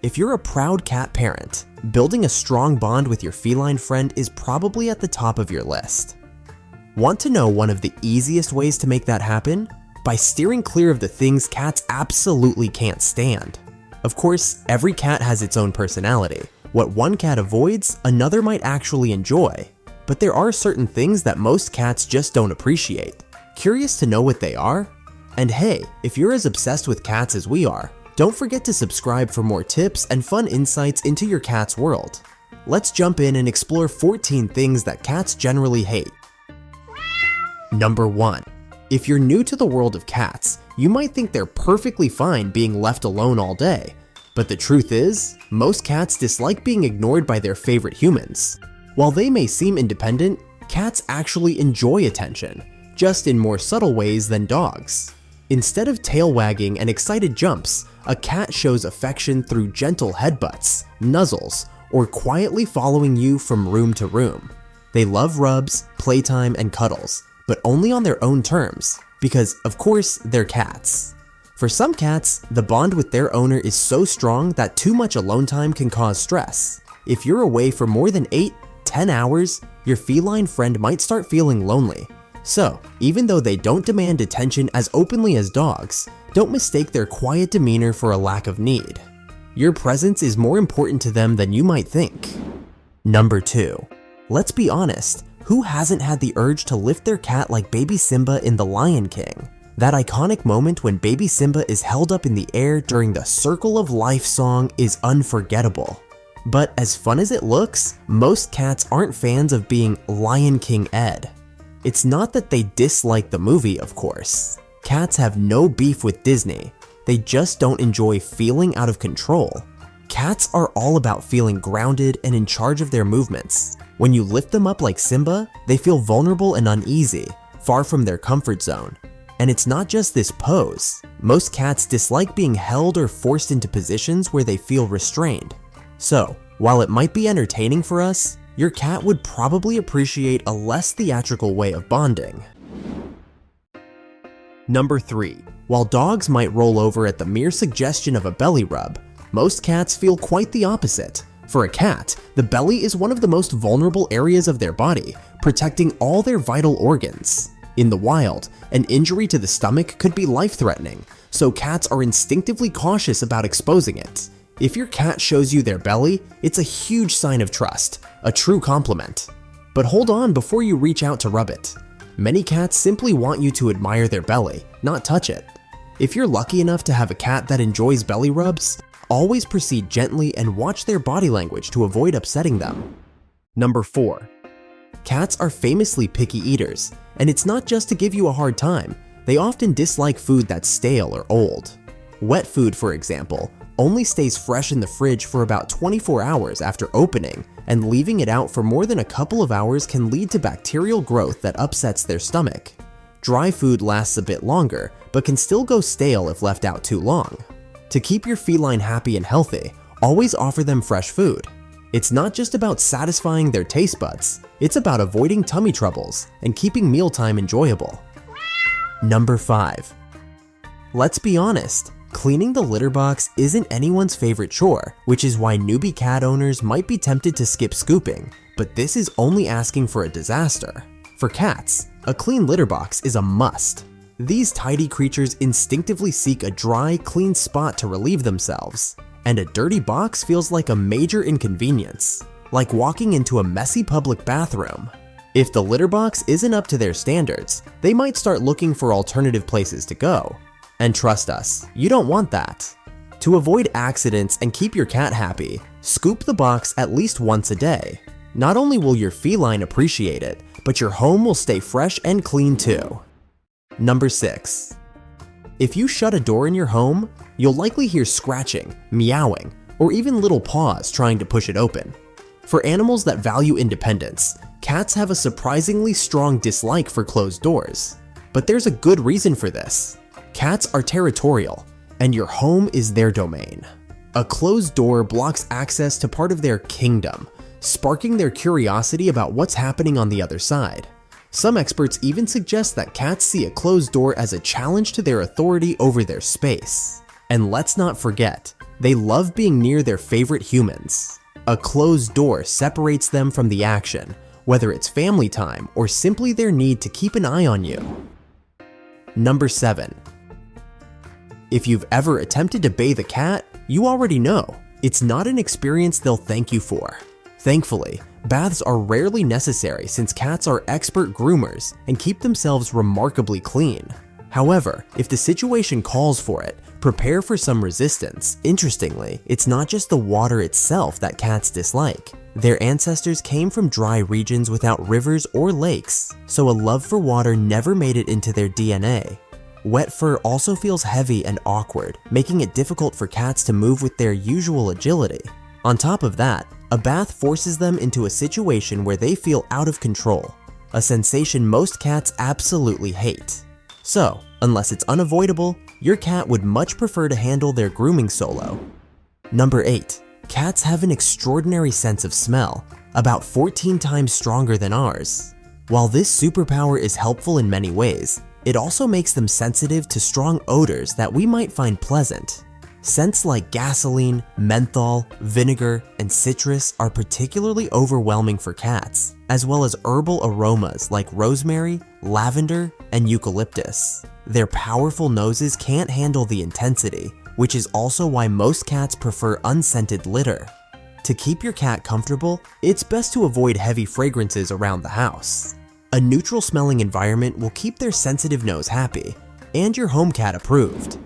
If you're a proud cat parent, building a strong bond with your feline friend is probably at the top of your list. Want to know one of the easiest ways to make that happen? By steering clear of the things cats absolutely can't stand. Of course, every cat has its own personality. What one cat avoids, another might actually enjoy. But there are certain things that most cats just don't appreciate. Curious to know what they are? And hey, if you're as obsessed with cats as we are, don't forget to subscribe for more tips and fun insights into your cat's world. Let's jump in and explore 14 things that cats generally hate. Number 1. If you're new to the world of cats, you might think they're perfectly fine being left alone all day. But the truth is, most cats dislike being ignored by their favorite humans. While they may seem independent, cats actually enjoy attention, just in more subtle ways than dogs. Instead of tail wagging and excited jumps, a cat shows affection through gentle headbutts, nuzzles, or quietly following you from room to room. They love rubs, playtime, and cuddles, but only on their own terms, because of course they're cats. For some cats, the bond with their owner is so strong that too much alone time can cause stress. If you're away for more than 8-10 hours, your feline friend might start feeling lonely. So, even though they don't demand attention as openly as dogs, don't mistake their quiet demeanor for a lack of need. Your presence is more important to them than you might think. Number 2. Let's be honest, who hasn't had the urge to lift their cat like baby Simba in The Lion King? That iconic moment when baby Simba is held up in the air during the Circle of Life song is unforgettable. But as fun as it looks, most cats aren't fans of being Lion King-ed. It's not that they dislike the movie, of course. Cats have no beef with Disney. They just don't enjoy feeling out of control. Cats are all about feeling grounded and in charge of their movements. When you lift them up like Simba, they feel vulnerable and uneasy, far from their comfort zone. And it's not just this pose. Most cats dislike being held or forced into positions where they feel restrained. So, while it might be entertaining for us, your cat would probably appreciate a less theatrical way of bonding. Number 3. While dogs might roll over at the mere suggestion of a belly rub, most cats feel quite the opposite. For a cat, the belly is one of the most vulnerable areas of their body, protecting all their vital organs. In the wild, an injury to the stomach could be life-threatening, so cats are instinctively cautious about exposing it. If your cat shows you their belly, it's a huge sign of trust, a true compliment. But hold on before you reach out to rub it. Many cats simply want you to admire their belly, not touch it. If you're lucky enough to have a cat that enjoys belly rubs, always proceed gently and watch their body language to avoid upsetting them. Number 4. Cats are famously picky eaters, and it's not just to give you a hard time. They often dislike food that's stale or old. Wet food, for example, only stays fresh in the fridge for about 24 hours after opening, and leaving it out for more than a couple of hours can lead to bacterial growth that upsets their stomach. Dry food lasts a bit longer, but can still go stale if left out too long. To keep your feline happy and healthy, always offer them fresh food. It's not just about satisfying their taste buds, it's about avoiding tummy troubles and keeping mealtime enjoyable. Number 5. Let's be honest, cleaning the litter box isn't anyone's favorite chore, which is why newbie cat owners might be tempted to skip scooping, but this is only asking for a disaster. For cats, a clean litter box is a must. These tidy creatures instinctively seek a dry, clean spot to relieve themselves, and a dirty box feels like a major inconvenience, like walking into a messy public bathroom. If the litter box isn't up to their standards, they might start looking for alternative places to go. And trust us, you don't want that. To avoid accidents and keep your cat happy, scoop the box at least once a day. Not only will your feline appreciate it, but your home will stay fresh and clean too. Number 6. If you shut a door in your home, you'll likely hear scratching, meowing, or even little paws trying to push it open. For animals that value independence, cats have a surprisingly strong dislike for closed doors. But there's a good reason for this. Cats are territorial, and your home is their domain. A closed door blocks access to part of their kingdom, sparking their curiosity about what's happening on the other side. Some experts even suggest that cats see a closed door as a challenge to their authority over their space. And let's not forget, They love being near their favorite humans. A closed door separates them from the action, whether it's family time or simply their need to keep an eye on you. Number 7. If you've ever attempted to bathe a cat, you already know it's not an experience they'll thank you for. Thankfully, baths are rarely necessary since cats are expert groomers and keep themselves remarkably clean. However, if the situation calls for it, prepare for some resistance. Interestingly, it's not just the water itself that cats dislike. Their ancestors came from dry regions without rivers or lakes, so a love for water never made it into their DNA. Wet fur also feels heavy and awkward, making it difficult for cats to move with their usual agility. On top of that, a bath forces them into a situation where they feel out of control, a sensation most cats absolutely hate. So, unless it's unavoidable, your cat would much prefer to handle their grooming solo. Number 8. Cats have an extraordinary sense of smell, about 14 times stronger than ours. While this superpower is helpful in many ways, it also makes them sensitive to strong odors that we might find pleasant. Scents like gasoline, menthol, vinegar, and citrus are particularly overwhelming for cats, as well as herbal aromas like rosemary, lavender, and eucalyptus. Their powerful noses can't handle the intensity, which is also why most cats prefer unscented litter. To keep your cat comfortable, it's best to avoid heavy fragrances around the house. A neutral smelling environment will keep their sensitive nose happy, and your home cat approved.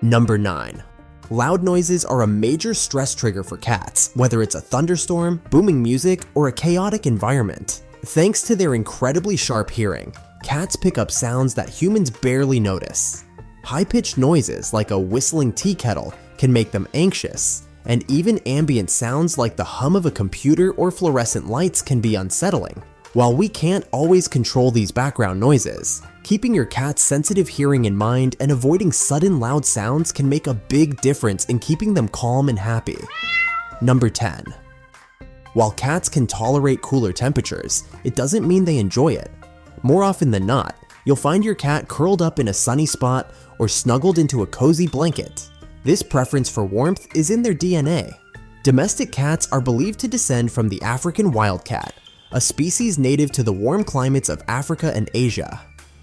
Number 9. Loud noises are a major stress trigger for cats, whether it's a thunderstorm, booming music, or a chaotic environment. Thanks to their incredibly sharp hearing, cats pick up sounds that humans barely notice. High-pitched noises like a whistling tea kettle can make them anxious, and even ambient sounds like the hum of a computer or fluorescent lights can be unsettling. While we can't always control these background noises, keeping your cat's sensitive hearing in mind and avoiding sudden loud sounds can make a big difference in keeping them calm and happy. Number 10. While cats can tolerate cooler temperatures, it doesn't mean they enjoy it. More often than not, you'll find your cat curled up in a sunny spot or snuggled into a cozy blanket. This preference for warmth is in their DNA. Domestic cats are believed to descend from the African wildcat, a species native to the warm climates of Africa and Asia.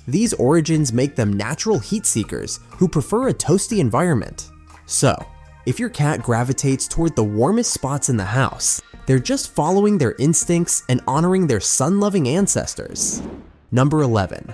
These origins make them natural heat seekers who prefer a toasty environment. So, if your cat gravitates toward the warmest spots in the house, they're just following their instincts and honoring their sun-loving ancestors. Number 11.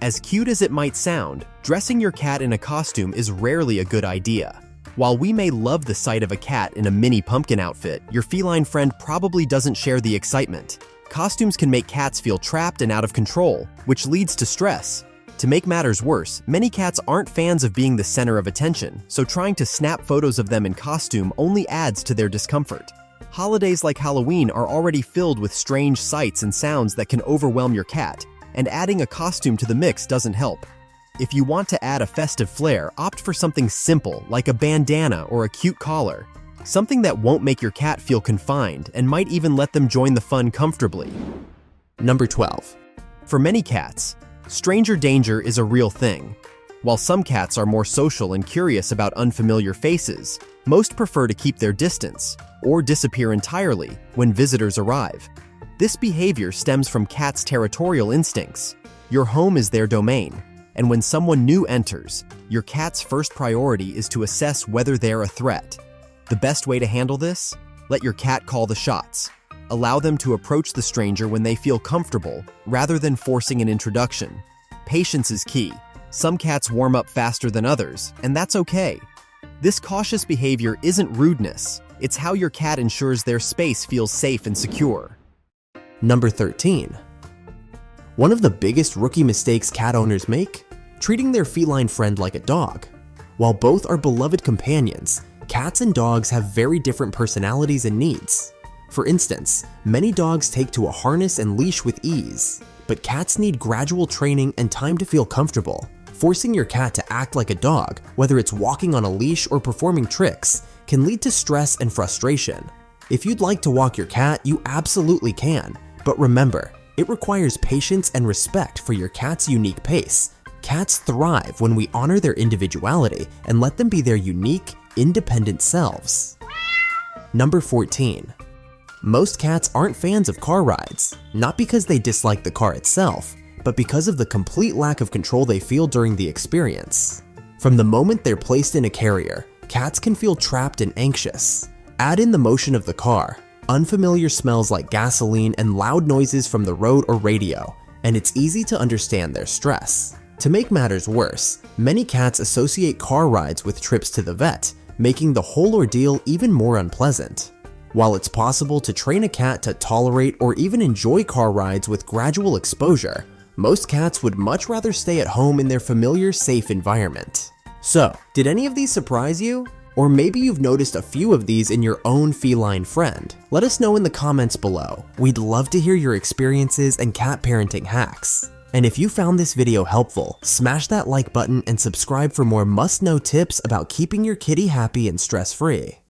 As cute as it might sound, dressing your cat in a costume is rarely a good idea. While we may love the sight of a cat in a mini pumpkin outfit, your feline friend probably doesn't share the excitement. Costumes can make cats feel trapped and out of control, which leads to stress. To make matters worse, many cats aren't fans of being the center of attention, so trying to snap photos of them in costume only adds to their discomfort. Holidays like Halloween are already filled with strange sights and sounds that can overwhelm your cat, and adding a costume to the mix doesn't help. If you want to add a festive flair, opt for something simple like a bandana or a cute collar. Something that won't make your cat feel confined and might even let them join the fun comfortably. Number 12. For many cats, stranger danger is a real thing. While some cats are more social and curious about unfamiliar faces, most prefer to keep their distance or disappear entirely when visitors arrive. This behavior stems from cats' territorial instincts. Your home is their domain, and when someone new enters, your cat's first priority is to assess whether they're a threat. The best way to handle this? Let your cat call the shots. Allow them to approach the stranger when they feel comfortable, rather than forcing an introduction. Patience is key. Some cats warm up faster than others, and that's okay. This cautious behavior isn't rudeness, it's how your cat ensures their space feels safe and secure. Number 13. One of the biggest rookie mistakes cat owners make? Treating their feline friend like a dog. While both are beloved companions, cats and dogs have very different personalities and needs. For instance, many dogs take to a harness and leash with ease, but cats need gradual training and time to feel comfortable. Forcing your cat to act like a dog, whether it's walking on a leash or performing tricks, can lead to stress and frustration. If you'd like to walk your cat, you absolutely can, but remember, it requires patience and respect for your cat's unique pace. Cats thrive when we honor their individuality and let them be their unique, independent selves. Number 14. Most cats aren't fans of car rides, not because they dislike the car itself, but because of the complete lack of control they feel during the experience. From the moment they're placed in a carrier, cats can feel trapped and anxious. Add in the motion of the car, unfamiliar smells like gasoline, and loud noises from the road or radio, and it's easy to understand their stress. To make matters worse, many cats associate car rides with trips to the vet, making the whole ordeal even more unpleasant. While it's possible to train a cat to tolerate or even enjoy car rides with gradual exposure, most cats would much rather stay at home in their familiar, safe environment. So, did any of these surprise you? Or maybe you've noticed a few of these in your own feline friend. Let us know in the comments below. We'd love to hear your experiences and cat parenting hacks. And if you found this video helpful, smash that like button and subscribe for more must-know tips about keeping your kitty happy and stress-free.